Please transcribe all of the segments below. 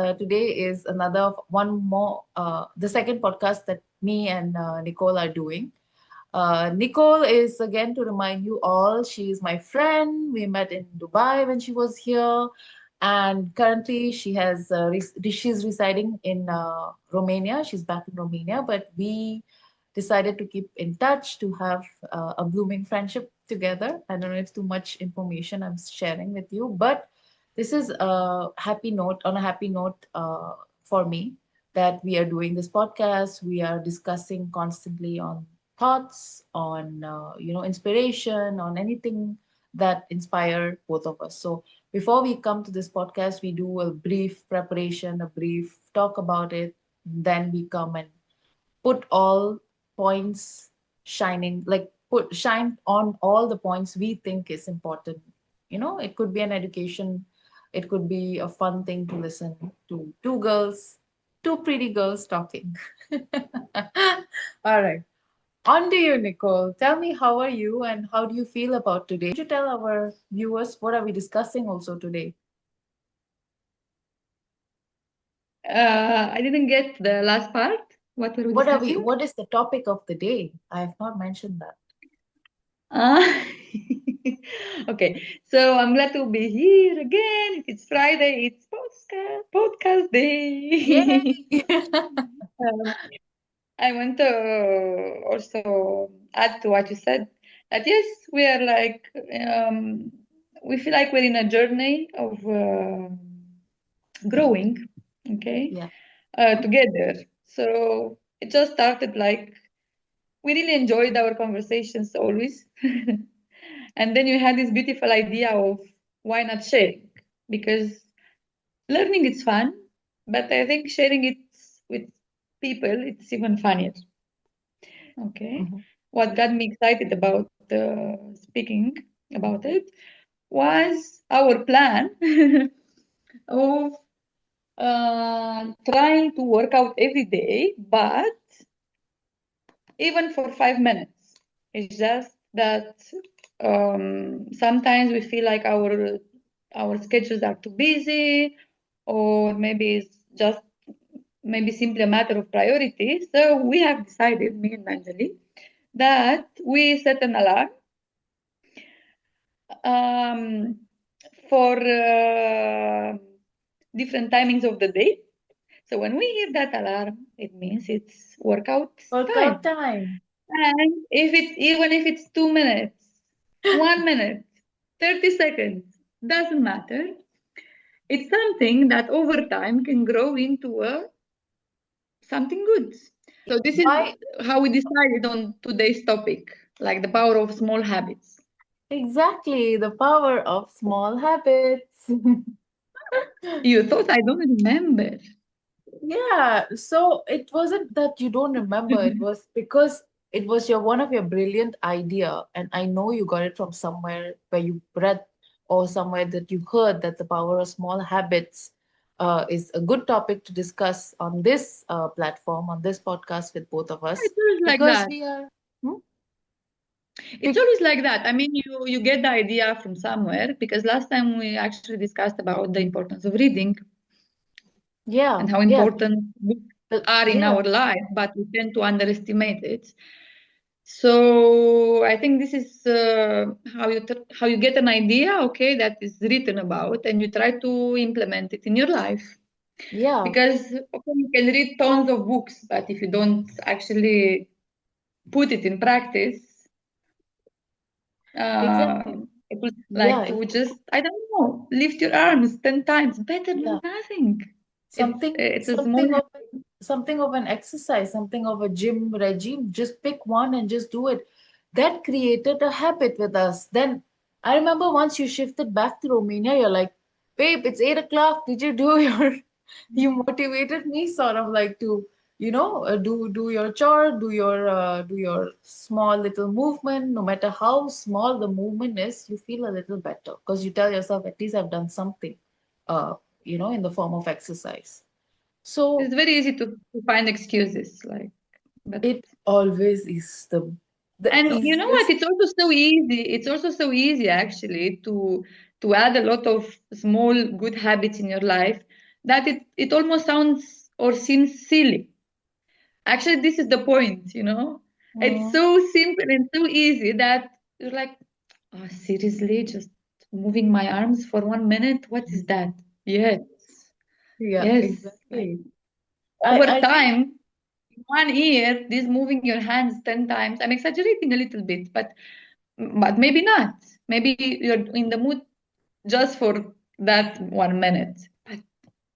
Today is the second podcast that me and Nicole are doing. Nicole is, again, to remind you all, she is my friend. We met in Dubai when she was here, and currently she's residing in Romania. She's back in Romania, but we decided to keep in touch to have a blooming friendship together. I don't know if it's too much information I'm sharing with you, but this is a happy note for me that we are doing this podcast. We are discussing constantly on thoughts, on inspiration, on anything that inspire both of us. So before we come to this podcast, we do a brief preparation, a brief talk about it. Then we come and put all points shining, like put shine on all the points we think is important. It could be an education, it could be a fun thing to listen to two pretty girls talking. All right, on to you, Nicole. Tell me, how are you and how do you feel about today? Could you tell our viewers what are we discussing also today? I didn't get the last part. What were we discussing? What is the topic of the day? I have not mentioned that. Uh, okay, so I'm glad to be here again. If it's Friday, it's podcast day. Yay! Um, I want to also add to what you said that yes, we are like we feel like we're in a journey of growing, okay, Yeah. together. So it just started like we really enjoyed our conversations always. And then you had this beautiful idea of why not sharing? Because learning is fun, but I think sharing it with people, it's even funnier. Okay. Mhm. What got me excited about speaking about it was our plan of trying to work out every day, but even for 5 minutes. It's just that sometimes we feel like our schedules are too busy, or maybe it's just maybe simply a matter of priority. So we have decided, me and Manjali, that we set an alarm um, for different timings of the day. So when we hear that alarm, it means it's workout Workout time. time. And if it's even if it's 2 minutes, 1 minute, 30 seconds, doesn't matter. It's something that over time can grow into something good. So this is Why? how we decided on today's topic, like the power of small habits. Exactly, the power of small habits. You thought I don't remember. Yeah, so it wasn't that you don't remember, it was because it was one of your brilliant idea, and I know you got it from somewhere where you read or somewhere that you heard that the power of small habits is a good topic to discuss on this platform, on this podcast with both of us, It's always like because that. we are. Hmm? It's always like that. I mean, you get the idea from somewhere because last time we actually discussed about the importance of reading Yeah, and how yeah, important books are in yeah, our life, but we tend to underestimate it. So I think this is how you get an idea, okay, that is written about, and you try to implement it in your life. yeah, Because okay, you can read tons of books, but if you don't actually put it in practice, uh, exactly. it would Yeah, like to just I don't know, lift your arms 10 times, better than yeah. nothing. Something, It's a small. something of an exercise, something of a gym regime. Just pick one and just do it. That created a habit with us. Then I remember once you shifted back to Romania, you're like, babe, it's 8 o'clock. Did you do your? You motivated me sort of like to, do your chore, do your small little movement. No matter how small the movement is, you feel a little better because you tell yourself, at least I've done something. Uh, in the form of exercise. So It's very easy to find excuses, like, but it always is the and you know what? easiest. It's also so easy. It's also so easy actually to add a lot of small good habits in your life that it almost sounds or seems silly. Actually, this is the point, you know. It's Mm, so simple and so easy that you're like, oh, seriously, just moving my arms for 1 minute? What is that? Yes, yeah, yes. Like exactly. over I think. time, 1 year, this moving your hands 10 times. I'm exaggerating a little bit, but maybe not. Maybe you're in the mood just for that 1 minute. But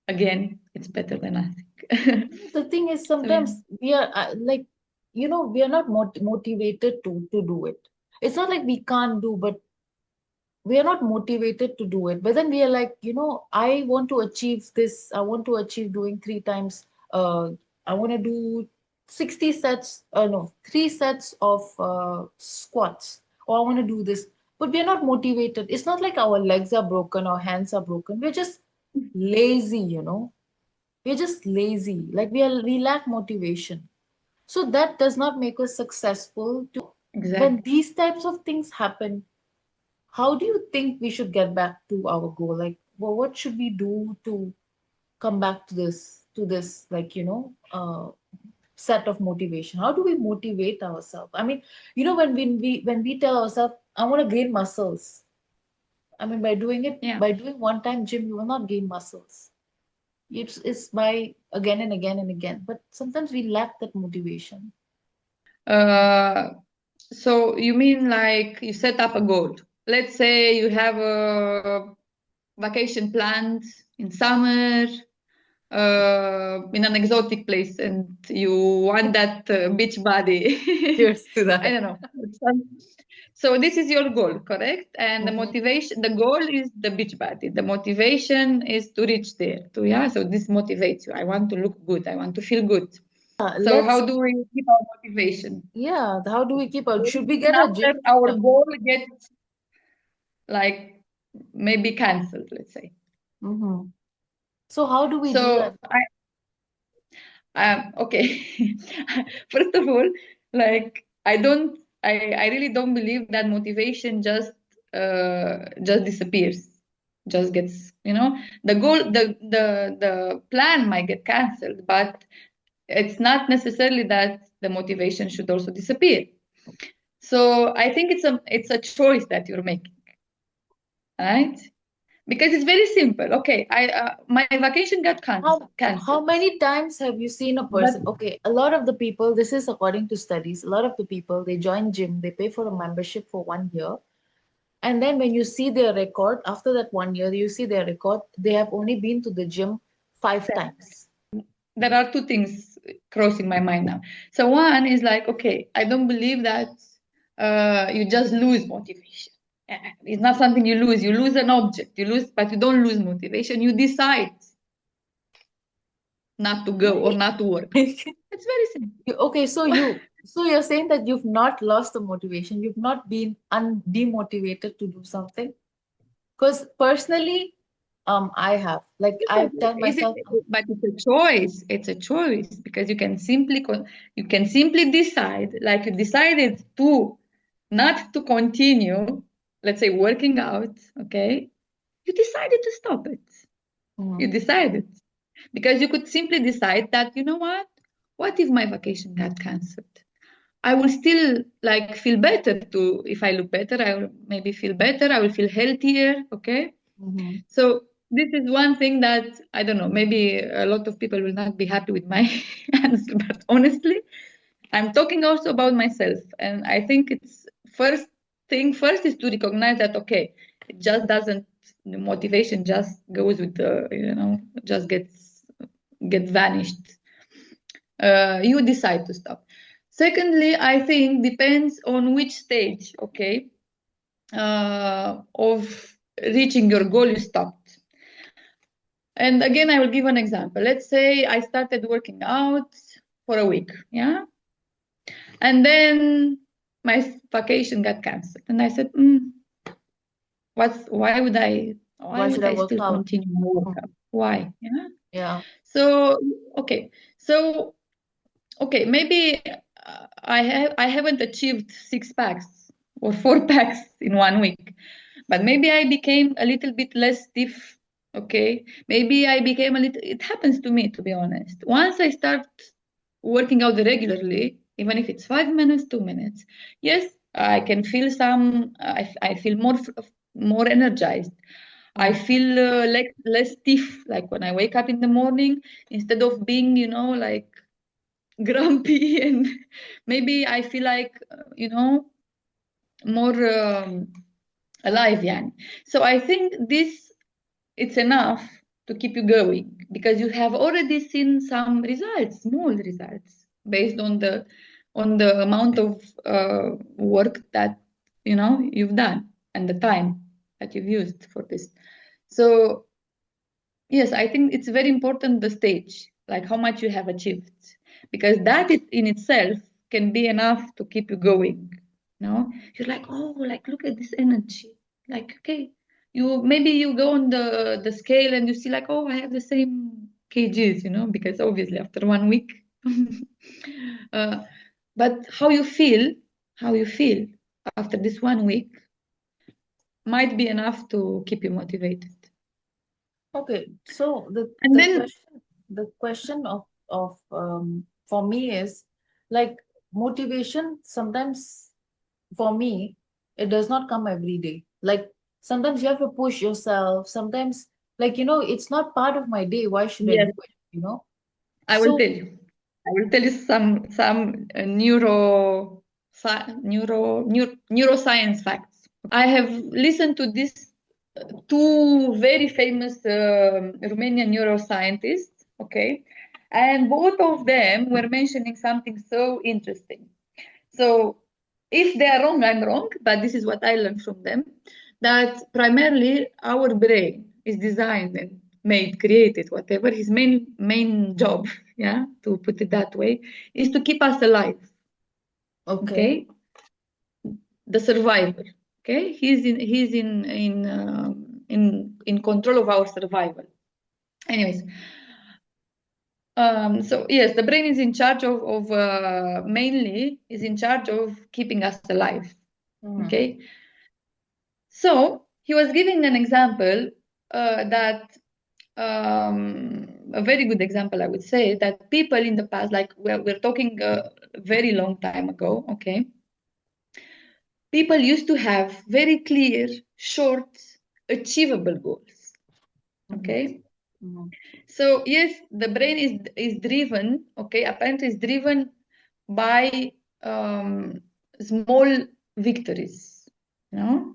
again, it's better than nothing. The thing is, So yeah. sometimes we are like, we are not motivated to do it. It's not like we can't do, but we are not motivated to do it. But then we are like, I want to achieve this. I want to achieve doing 3 times. I want to do 60 sets. No, 3 sets of squats. Or I want to do this. But we are not motivated. It's not like our legs are broken or hands are broken. We're just lazy. We're just lazy. Like we lack motivation. So that does not make us successful. When Exactly. these types of things happen, how do you think we should get back to our goal? Like, well, what should we do to come back to this, like, set of motivation? How do we motivate ourselves? I mean, when we tell ourselves, I want to gain muscles. I mean, Yeah. by doing one time gym, you will not gain muscles. It's by again and again and again. But sometimes we lack that motivation. Uh, so you mean like you set up a goal. Let's say you have a vacation planned in summer, in an exotic place, and you want that beach body. Cheers to I that. don't know. So this is your goal, correct? And the Mhm. motivation, the goal is the beach body. The motivation is to reach there. To yeah. So this motivates you. I want to look good. I want to feel good. So Let's. how do we keep our motivation? Yeah. How do we keep out? Should we Even get a after gym our member? goal gets like maybe cancelled, let's say. Mm-hmm. So how do we do that? So okay. First of all, like I really don't believe that motivation just disappears, just gets, the goal, the plan might get cancelled, but it's not necessarily that the motivation should also disappear. So I think it's a choice that you're making, right? Because it's very simple. Okay, I my vacation got How cancelled, many times have you seen a but person? Okay, a lot of the people, this is according to studies, a lot of the people, they join gym, they pay for a membership for 1 year. And then when you see their record, after that 1 year, you see their record, they have only been to the gym 5 times. there are two things crossing my mind now. So one is like, okay, I don't believe that you just lose motivation. It's not something you lose. You lose an object. You lose, but you don't lose motivation. You decide not to go or not to work out. It's very simple. Okay, so you're saying that you've not lost the motivation, you've not been demotivated to do something? Because personally, I have. Like I tell Is it? myself, But it's a choice. It's a choice because you can simply decide, like you decided to not to continue, let's say working out. Okay, you decided to stop it. You "Hmm, decided because you could simply decide that, you know what if my vacation got cancelled? I will still like feel better too. If I look better, I will maybe feel better. I will feel healthier. Okay. mhm, So this is one thing that I don't know. Maybe a lot of people will not be happy with my answer, but honestly, I'm talking also about myself, and I think it's first is to recognize that okay, it just doesn't the motivation just goes with the just get vanished. You decide to stop. Secondly, I think depends on which stage, okay, of reaching your goal you stopped. And again, I will give an example. Let's say I started working out for a week, yeah, and then my vacation got cancelled, and I said, why would I why why should would I I work still out?" continue my Mhm. workout? Why? Yeah. Yeah. So okay, so okay, maybe I haven't achieved 6 packs or 4 packs in 1 week, but maybe I became a little bit less stiff Okay, maybe I became a little, it happens to me, to be honest. Once I start working out regularly, even if it's 5 minutes, 2 minutes, yes, I can feel I feel more energized. I Mm. feel less stiff, like when I wake up in the morning, instead of being, like grumpy, and maybe I feel like, more alive, yani. So I think this, it's enough to keep you going because you have already seen some results, small results, based on the amount of work that you've done and the time that you've used for this. So yes, I think it's very important, the stage, like how much you have achieved, because that in itself can be enough to keep you going. You're like, oh, like look at this energy. Like, okay, you go on the scale and you see like, oh, I have the same kgs, because obviously after 1 week. uh, but how you feel after this 1 week might be enough to keep you motivated. Okay, so And then the question of for me is like motivation sometimes for me it does not come every day. Like sometimes you have to push yourself. Sometimes like it's not part of my day. Why should I yes, do it? I will So tell you. I will tell you some neuroscience facts. I have listened to these two very famous Romanian neuroscientists. Okay, and both of them were mentioning something so interesting. So if they are wrong, I'm wrong, but this is what I learned from them, that primarily our brain is designed and made, created, whatever, his main job, yeah, to put it that way, is to keep us alive. okay. Okay? The survivor. Okay? He's in control of our survival. Anyways, so yes, the brain is in charge of mainly is in charge of keeping us alive. Mhm. Okay, so he was giving an example that a very good example, I would say, that people in the past, like we're talking a very long time ago, okay, people used to have very clear, short, achievable goals. Mhm. Okay, Mhm. so yes, the brain is driven, okay, apparently is driven by small victories. You know,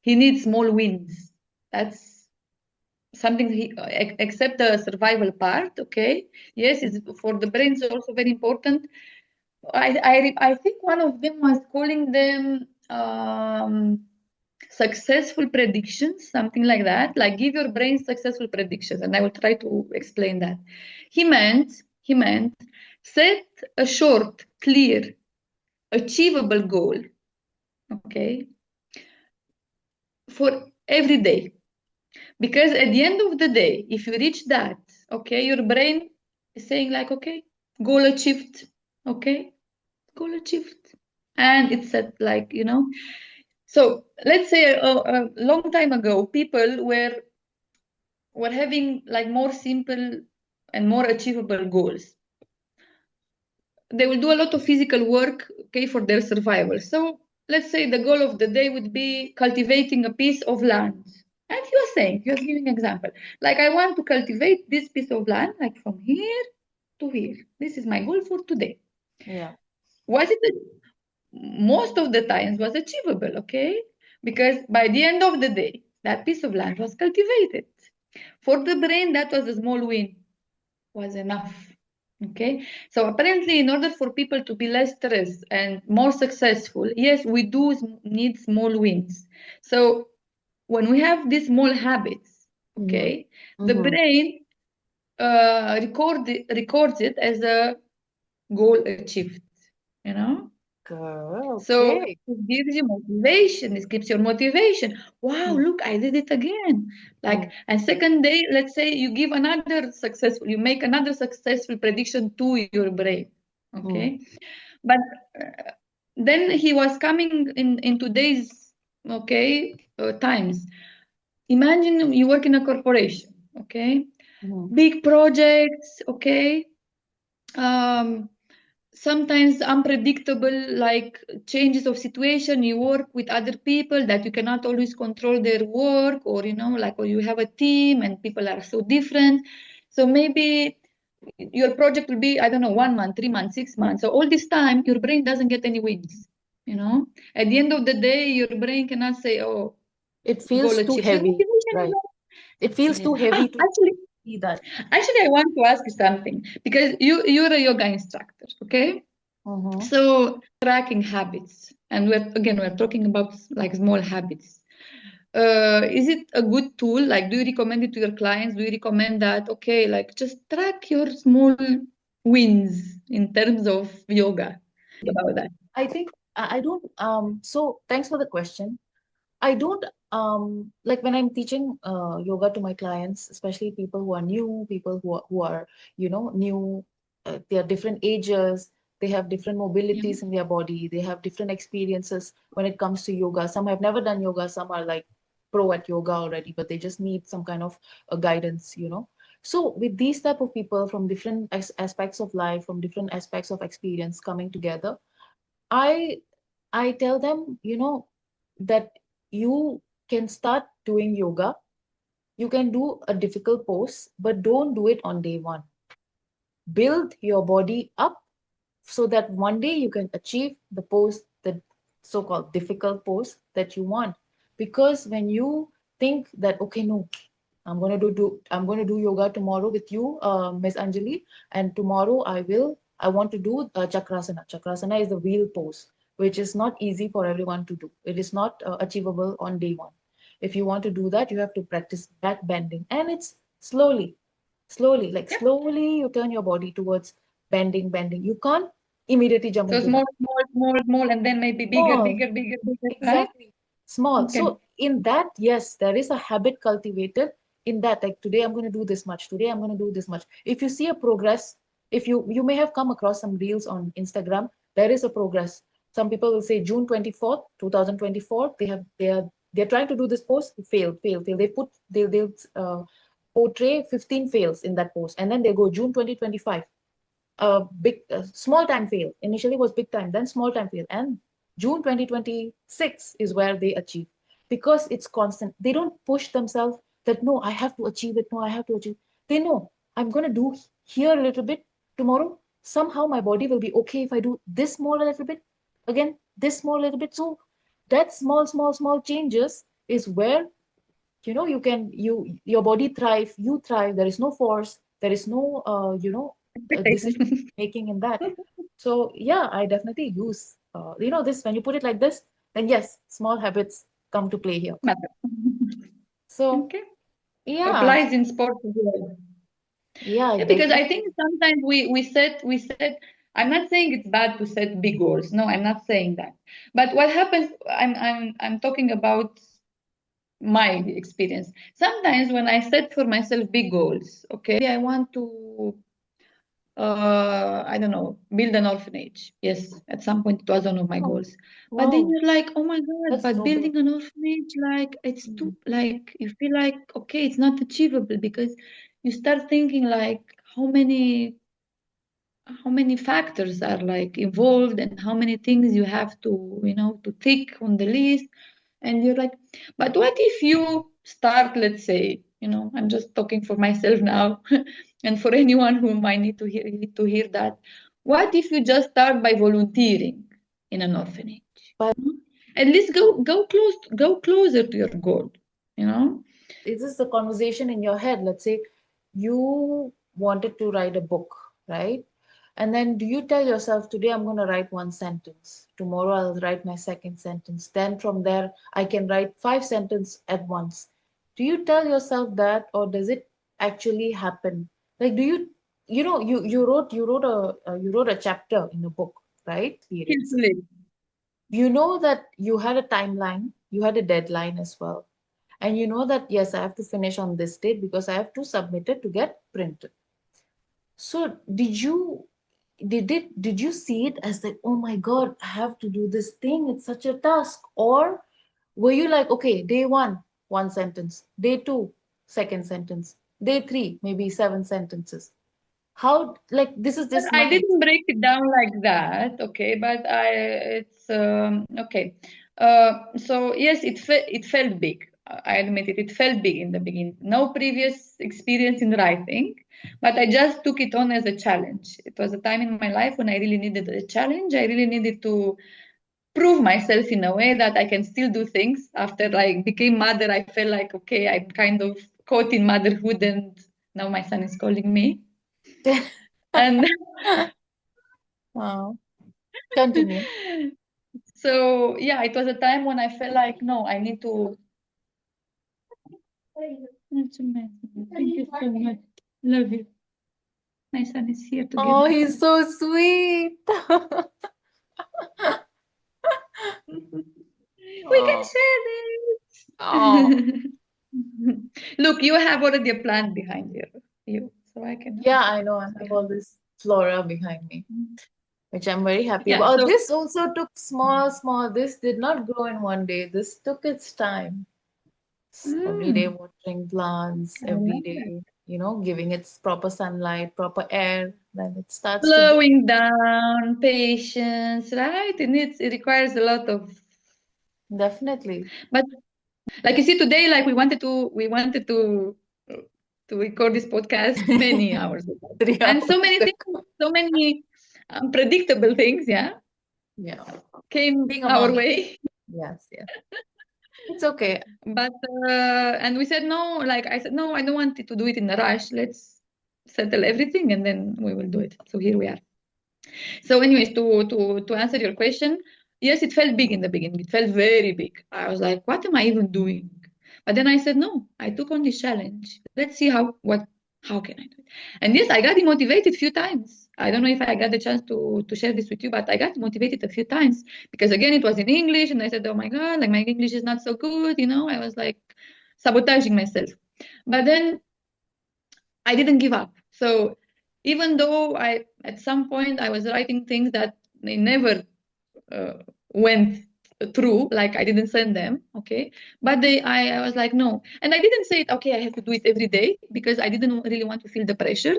he needs small wins. That's something except the survival part. Okay, yes, it's for the brain is also very important. I think one of them was calling them successful predictions, something like that. Like give your brain successful predictions, and I will try to explain that. He meant set a short, clear, achievable goal. Okay, for every day. Because at the end of the day, if you reach that, okay, your brain is saying like, okay, goal achieved, okay, goal achieved. And it's at like, so let's say a long time ago, people were having like more simple and more achievable goals. They will do a lot of physical work, okay, for their survival. So let's say the goal of the day would be cultivating a piece of land. And he was giving example. Like I want to cultivate this piece of land, like from here to here. This is my goal for today. Yeah. Was it most of the times was achievable, okay? Because by the end of the day, that piece of land was cultivated. For the brain, that was a small win, was enough. Okay, so apparently, in order for people to be less stressed and more successful, yes, we do need small wins. So when we have these small habits, Mhm. okay, the Mhm. brain records it as a goal achieved. You know, so Okay. it gives you motivation. It gives your motivation. Wow, Mm. look, I did it again. Mm. Like, and second day, let's say you give you make another successful prediction to your brain. Mm. Okay. But uh, then he was coming in today's, okay, times. Imagine you work in a corporation. Okay, Mhm. big projects. Okay, um, sometimes unpredictable, like changes of situation. You work with other people that you cannot always control their work, or like, or you have a team and people are so different. So maybe your project will be, I don't know, 1 month, 3 months, 6 months. So all this time your brain doesn't get any wins. At the end of the day your brain cannot say, oh, It goal feels too achieved. So your heavy, motivation is right? not. It feels Yes. too heavy to Actually, see that. I want to ask you something, because you're a yoga instructor, okay? Mm-hmm. So tracking habits, and we're talking about like small habits. Is it a good tool? Like, do you recommend it to your clients? Do you recommend that, okay, like just track your small wins in terms of yoga? About that. I think I don't. So thanks for the question. I don't like when I'm teaching yoga to my clients, especially people who are new, people who are new. They are different ages. They have different Yeah. mobilities in their body. They have different experiences when it comes to yoga. Some have never done yoga. Some are like pro at yoga already, but they just need some kind of guidance. So with these type of people from different aspects of life, from different aspects of experience coming together, I I tell them, that you can start doing yoga. You can do a difficult pose, but don't do it on day one. Build your body up so that one day you can achieve the pose, the so-called difficult pose that you want. Because when you think that, okay, no, I'm going to do yoga tomorrow with you, Miss Anjali, and tomorrow I want to do chakrasana. Chakrasana is the wheel pose, which is not easy for everyone to do. It is not achievable on day one. If you want to do that, you have to practice back bending, and it's slowly, like Yep. slowly you turn your body towards bending. You can't immediately jump So into small, that. small, small, small, and then maybe bigger, Small, bigger, bigger, bigger, right? exactly. Small. Okay. So in that, yes, there is a habit cultivated in that. Like today I'm going to do this much. Today I'm going to do this much. If you see a progress, if you may have come across some reels on Instagram, there is a progress. Some people will say June 24th, 2024, they're trying to do this post, fail. They'll portray 15 fails in that post, and then they go June 2025, small time fail. Initially was big time, then small time fail, and June 2026 is where they achieve, because it's constant. They don't push themselves that no, I have to achieve it. No, I have to achieve. They know I'm gonna do here a little bit tomorrow. Somehow my body will be okay if I do this small a little bit, again this small little bit. So that small changes is where you can your body thrive, you thrive. There is no force, there is no decision Expectation. making in that. So yeah, I definitely use this. When you put it like this, then yes, small habits come to play here. Matter. So Okay. yeah, Applies in sports as well. yeah, Yeah, it because I definitely. think sometimes we said, I'm not saying it's bad to set big goals. No, I'm not saying that. But what happens, I'm talking about my experience. Sometimes when I set for myself big goals, okay, I want to I don't know, build an orphanage. Yes, at some point it was one of my Oh, goals. But then wow, you're like, oh my God, that's but so big. building an orphanage, like it's too, Mm. like you feel like, okay, it's not achievable, because you start thinking like how many factors are like involved, and how many things you have to tick on the list. And you're like, but what if you start, let's say, I'm just talking for myself now, and for anyone who might need to hear that, what if you just start by volunteering in an orphanage? But At least go closer to your goal, you know is this the conversation in your head? Let's say you wanted to write a book, right? And then do you tell yourself, today I'm going to write one sentence, tomorrow I'll write my second sentence, then from there I can write five sentences at once? Do you tell yourself that, or does it actually happen? Like, do you wrote a chapter in a book, right? Experience. Carefully. You know that you had a timeline, you had a deadline as well, and you know that yes, I have to finish on this date because I have to submit it to get printed. So did you see it as like, oh my god, I have to do this thing, it's such a task? Or were you like, okay, day one, one sentence, day two, second sentence, Day three, maybe 7 sentences. How, like, this is But just I my didn't break it down like that, okay? But it's okay. So yes, it felt big. I admit it. It felt big in the beginning. No previous experience in writing, but I just took it on as a challenge. It was a time in my life when I really needed a challenge. I really needed to prove myself in a way that I can still do things. After I became mother, I felt like okay, I'm kind of caught in motherhood, and now my son is calling me. And Wow. Continue. so yeah, it was a time when I felt like no, I need to. That's amazing. Thank you so much. Love you. My son is here to get Oh, the he's phone. so sweet. We can Oh, share this. oh. Look, you have already a plant behind you, so I can Yeah, I know. I say have hi. all this flora behind me, which I'm very happy Yeah. about. Oh, So this also took small. This did not grow in one day. This took its time. Every day mm, watering plants, I every like that. day, giving its proper sunlight, proper air, then it starts to bloom. Slowing down, patience, right? It requires a lot of. Definitely. But like you see today, like we wanted to record this podcast many hours ago, Three and so hours many things, ago. so many unpredictable things, yeah, Yeah. came Being a our mom. way. Yes, yes. It's okay. But and we said no, like I said no, I don't want to do it in a rush. Let's settle everything and then we will do it. So here we are. So, anyways, to answer your question, yes, it felt big in the beginning. It felt very big. I was like, what am I even doing? But then I said, no, I took on this challenge. Let's see how can I do it? And yes, I got demotivated a few times. I don't know if I got the chance to share this with you, but I got motivated a few times because again, it was in English, and I said, oh my God, like my English is not so good. I was like sabotaging myself. But then I didn't give up. So even though at some point I was writing things that they never uh, went through, like I didn't send them, okay, but I was like no, and I didn't say it. Okay, I have to do it every day because I didn't really want to feel the pressure,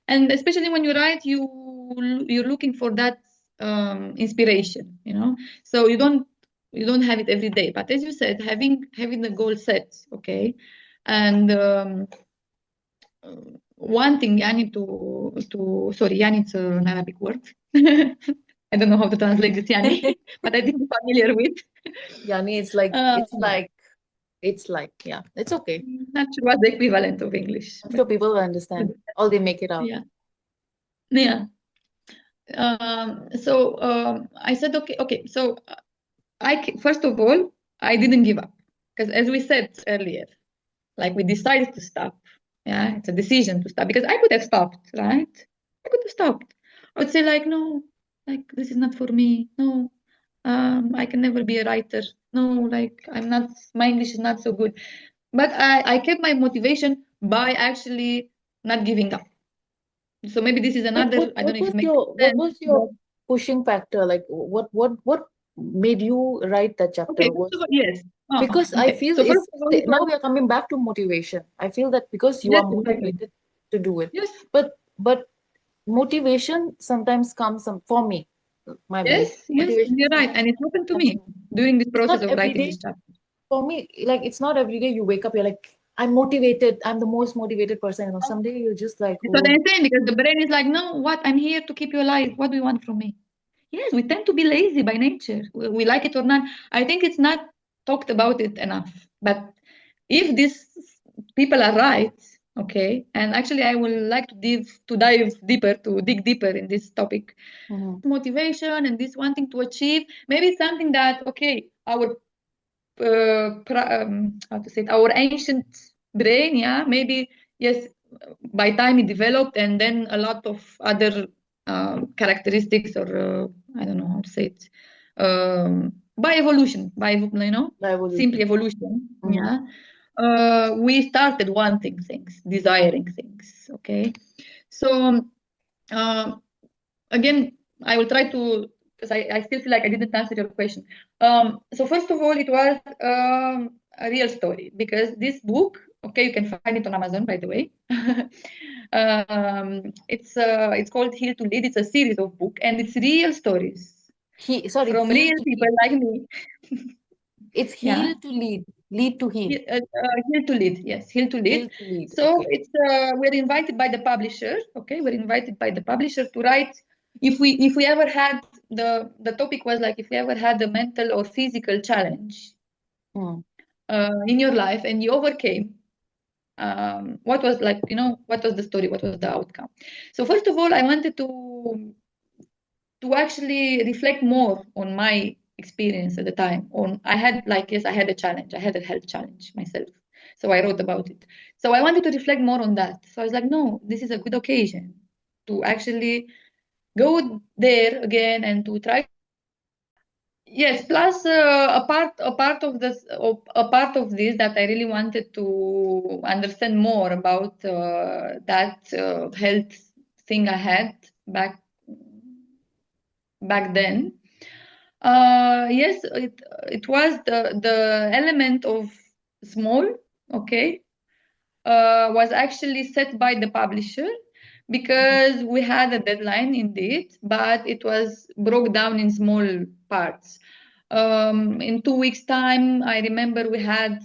and especially when you write, you're looking for that inspiration, so you don't have it every day. But as you said, having the goal set, okay, and wanting Yani to sorry, Yani it's an Arabic word. I don't know how to translate this Yani, but I think I'm familiar with. Yani, it's like, Uh, yeah, it's okay. Not sure what's the equivalent of English, I'm but sure people will understand. Or they make it out. yeah, yeah. So I said, okay. So first of all, I didn't give up because, as we said earlier, like we decided to stop. Yeah, it's a decision to stop because I could have stopped, right? I could have stopped. I would say like, no, like this is not for me. No, I can never be a writer. No, like I'm not. My English is not so good. But I kept my motivation by actually not giving up. So maybe this is But another. I don't know if it makes what sense. was your But pushing factor? Like, what made you write that okay, chapter? first of Was all, yes. Oh, because I okay. feel So first it's of all, it now was we are coming back to motivation. I feel that because you yes, are exactly. motivated to do it, Yes, but motivation sometimes comes for me, my belief. yes, Motivation you're right. sometimes And it happened to comes me from me. during this It's process not of every writing day this chapter. for me. Like it's not every day you wake up, you're like, I'm motivated. I'm the most motivated person. Someday you're just like, That's what oh, I'm saying because the brain is like, no, what? I'm here to keep you alive. What do you want from me? Yes, we tend to be lazy by nature. We like it or not. I think it's not talked about it enough. But if these people are right, okay, and actually I would like to dive deeper, to dig deeper in this topic. mhm, Motivation and this wanting to achieve, maybe it's something that okay, our how to say it, our ancient brain, yeah, maybe yes, by time it developed, and then a lot of other characteristics, or I don't know how to say it, by evolution, the simply evolution. evolution, Mhm. yeah. We started wanting things, desiring things, okay. So um, again, I will try to, because I still feel like I didn't answer your question. So first of all, it was a real story because this book Okay, you can find it on Amazon, by the way. It's called Heal to Lead. It's a series of book, and it's real stories Sorry, from heal real to people lead. like me. It's Yeah. heal to lead, lead to heal, Heal to Lead. Yes, Heal to Lead. heal to lead. So Okay. it's we're invited by the publisher. Okay, we're invited by the publisher to write. If we ever had the topic was like if we ever had a mental or physical challenge Mm. in your life and you overcame, what was like, what was the story, what was the outcome? So first of all, I wanted to actually reflect more on my experience at the time. On I had like yes, I had a challenge, I had a health challenge myself, so I wrote about it. So I wanted to reflect more on that. So I was like, no, this is a good occasion to actually go there again and to try to yes, plus a part of this that I really wanted to understand more about that health thing I had back back then. Yes, it was the element of small, okay, was actually set by the publisher because we had a deadline indeed, but it was broke down in small parts. In 2 weeks' time, I remember we had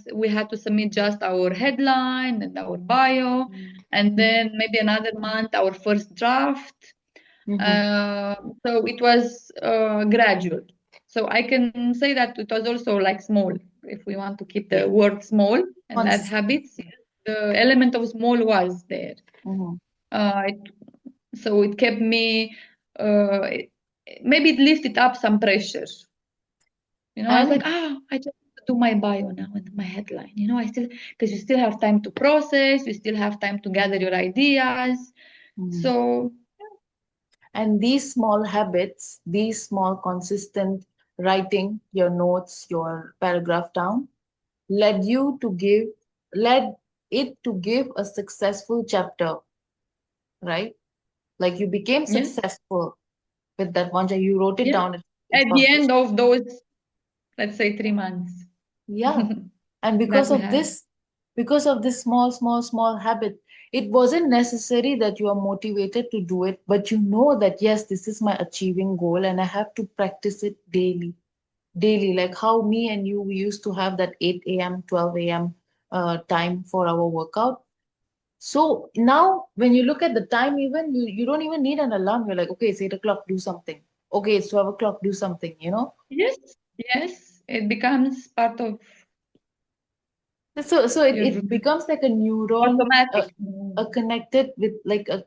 to submit just our headline and our bio, and then maybe another month our first draft. Mm-hmm. Uh, so it was gradual. So I can say that it was also like small. If we want to keep the Okay. word small and add Consistent. habits, the element of small was there. Mm-hmm. Uh, it, so it kept me, uh, it, maybe it lifted up some pressure. I was like, And I just do my bio now and my headline. I still, because you still have time to process, you still have time to gather your ideas. mhm. So And these small habits, these small consistent writing your notes, your paragraph down, led you to give led it to give a successful chapter, right? Like you became yes, successful with that one chapter. You wrote it yes. down, it's At the published. end of those, let's say 3 months Yeah. And that we had. because of this small habit, it wasn't necessary that you are motivated to do it, but you know that yes, this is my achieving goal and I have to practice it daily. Daily, like how me and you we used to have that 8 a.m., 12 a.m. Time for our workout. So now when you look at the time, even you don't even need an alarm. You're like, okay, it's 8 o'clock, do something. Okay, it's 12 o'clock, do something, you know? Yes, yes, it becomes part of So it, your it becomes like a neuron, automatic. a connected with like a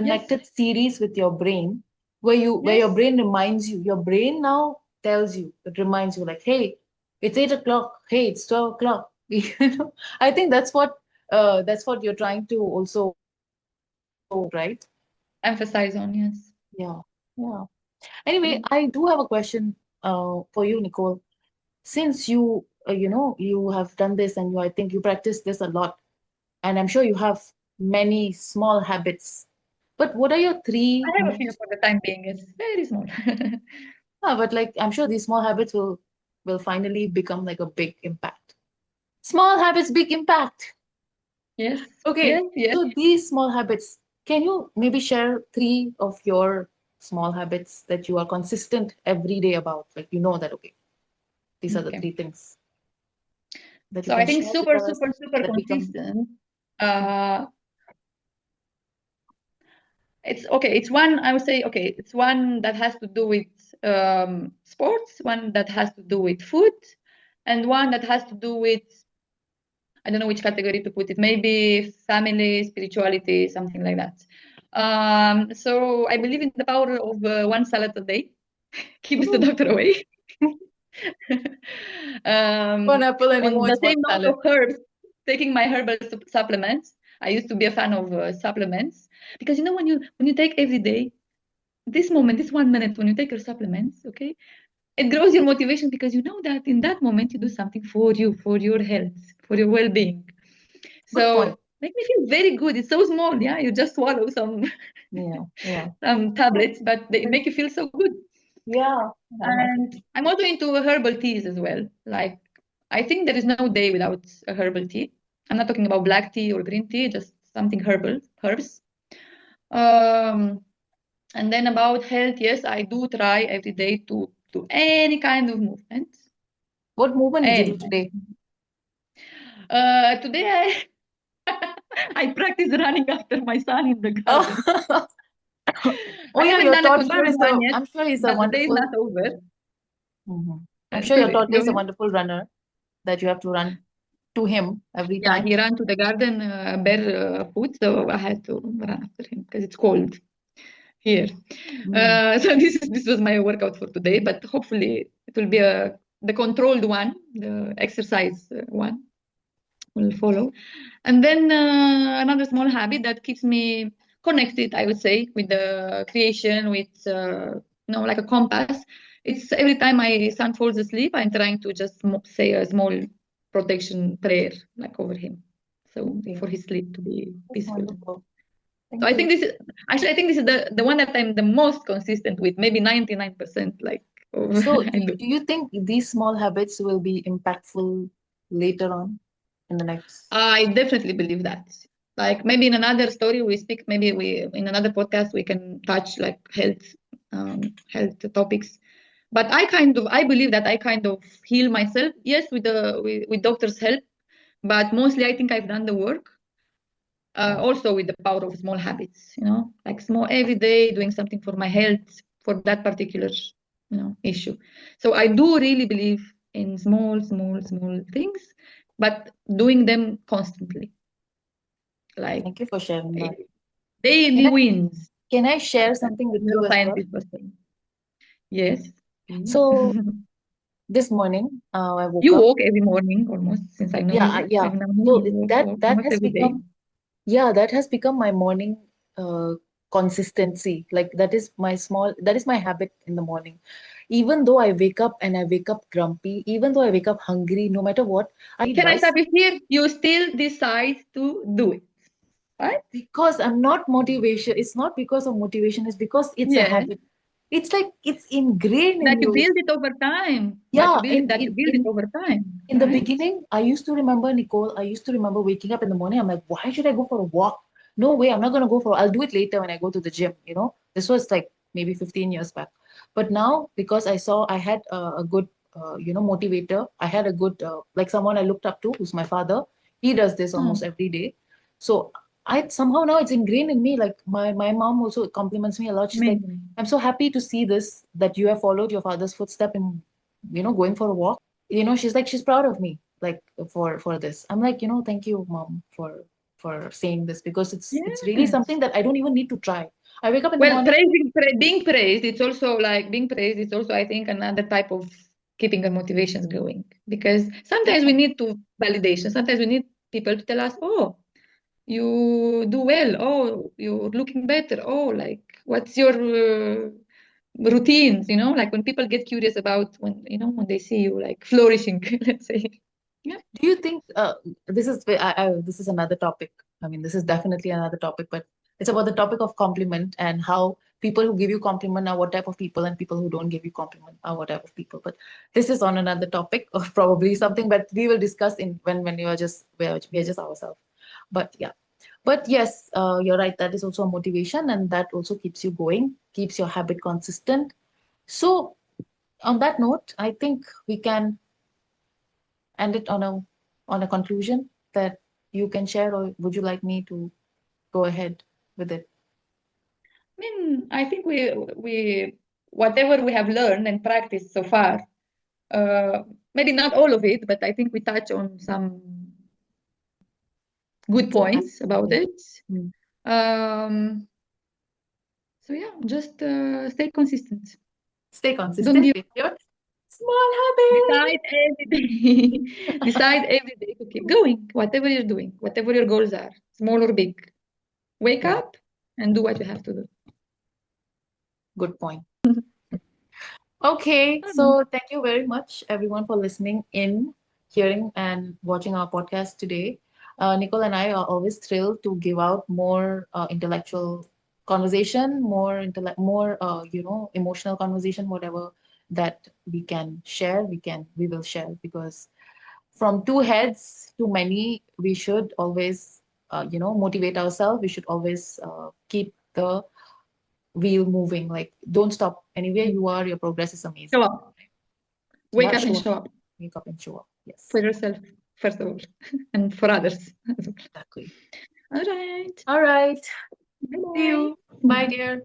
Yes, connected series with your brain, where your yes, brain reminds you. Your brain now tells you, it reminds you like, hey, it's 8 o'clock. Hey, it's 12 o'clock. You know, I think that's what you're trying to also, right? emphasize on yes. Yeah, yeah. Anyway, Mm. I do have a question for you, Nicole. Since you have done this and I think you practice this a lot, and I'm sure you have many small habits. But what are your I three have a few most? for the time being. It's very small. But like I'm sure these small habits will finally become like a big impact. Small habits, big impact. Yes, Okay, yes, yes. so these small habits, can you maybe share three of your small habits that you are consistent every day about? Like you know that okay, these are the Okay. three things that you So I can think share with super, us super, super that become. consistent. Uh, it's okay. It's one, I would say, okay, it's one that has to do with sports, one that has to do with food, and one that has to do with, I don't know which category to put it, maybe family, spirituality, something like that. So I believe in the power of one salad a day, keeps the Mm. doctor away. One apple On anymore, the it's one same note salad. of herbs, taking my herbal supplements. I used to be a fan of supplements because when you take every day, this moment, this 1 minute when you take your supplements, okay, it grows your motivation because you know that in that moment you do something for you, for your health, for your well-being. Good point. So make me feel very good. It's so small, yeah. You just swallow some Yeah, yeah. some tablets, but they make you feel so good. Yeah, I have my And I'm also into herbal teas as well. Like I think there is no day without a herbal tea. I'm not talking about black tea or green tea, just something herbal, herbs. Um, and then about health, yes, I do try every day to do any kind of movement. What movement did you Any do kind. today? Today I practice running after my son in the garden. Oh, oh I yeah, haven't your done a toddler controlled is one a. yet, I'm sure he's a but the day is wonderful. not over. I'm sure your Sorry, toddler go is a ahead. wonderful runner that you have to run to him every Yeah, time. he ran to the garden barefoot, so I had to run after him because it's cold here. Mm, So this was my workout for today, but hopefully it will be the controlled one, the exercise one will follow. And then another small habit that keeps me connected, I would say, with the creation, with like a compass. It's every time my son falls asleep, I'm trying to just say a small protection prayer, like over him, so okay, for his sleep to be that's peaceful. wonderful. So Thank I you. think this is actually I think this is the one that I'm the most consistent with, maybe 99%, like So, I do. do you think these small habits will be impactful later on in the next? I definitely believe that. Like maybe in another story we speak, maybe we in another podcast we can touch like health topics. But I believe that I kind of heal myself. Yes, with doctor's help, but mostly I think I've done the work. Yeah, Also with the power of small habits, like small every day doing something for my health for that particular issue. So I do really believe in small things, but doing them constantly, like thank you for sharing eh, that. Can daily I wins, can I as share a something with you as well? neuroscientist was saying. Yes, please. So this morning, I woke You up. walk every morning almost since I know Yeah, you. yeah. I've known you. So You that walk that almost has every day. become, yeah, that has become my morning consistency. Like that is my habit in the morning. Even though I wake up and I wake up grumpy, even though I wake up hungry, no matter what, I Can I bus stop you here? You still decide to do it, right? because I'm not motivation. It's not because of motivation, it's because it's a Yeah. habit. It's like it's ingrained in That you you. build it over time. But you Yeah, build that you build it over time, in the right? beginning, I used to remember, Nicole, I used to remember waking up in the morning. I'm like, why should I go for a walk? No way, I'm not going to go for, I'll do it later when I go to the gym, you know? This was like maybe 15 years back. But now, because I saw I had a good, motivator, I had a good, like someone I looked up to, who's my father. He does this Hmm. almost every day. So I somehow now it's ingrained in me. Like my mom also compliments me a lot. She's like, Amazing. I'm so happy to see this, that you have followed your father's footstep in, going for a walk. She's like she's proud of me, like for this. I'm like, thank you, mom, for saying this, because it's really something Yes. that I don't even need to try. I wake up in the Well, morning. being praised, it's also like being praised, it's also, I think, another type of keeping our motivations going. Because sometimes we Yeah. need to validation. Sometimes we need people to tell us, oh, you do well. Oh, you're looking better. Oh, like, what's your routines? Like when people get curious about when they see you like flourishing, let's say. Yeah. Do you think this is another topic? I mean, this is definitely another topic, but it's about the topic of compliment and how people who give you compliment are what type of people, and people who don't give you compliment are what type of people. But this is on another topic, of probably something that we will discuss in when you are just we are just ourselves. But yeah, but yes, you're right. That is also a motivation, and that also keeps you going, keeps your habit consistent. So on that note, I think we can end it on a conclusion that you can share, or would you like me to go ahead with it? I mean, I think we whatever we have learned and practiced so far, uh, maybe not all of it, but I think we touch on some good True. points about Yeah. it. Mm. So yeah, just stay consistent. Stay Don't consistent give. with your small habit. Decide every day. Decide every day to keep going, whatever you're doing, whatever your goals are, small or big. Wake Yeah, up and do what you have to do. good point. Okay, I don't know. so thank you very much, everyone, for listening in, hearing, and watching our podcast today. Nicole and I are always thrilled to give out more intellectual conversation, more emotional conversation, whatever that we can share, we will share, because from two heads to many, we should always, motivate ourselves. We should always keep the wheel moving. Like, don't stop. Anywhere you are, your progress is Show amazing. up. Wake Yeah, up and show up. show up Wake up and show up. for Yes, yourself, first of all, and for others as well. exactly. All right. All right. Bye See you. bye. Bye, dear.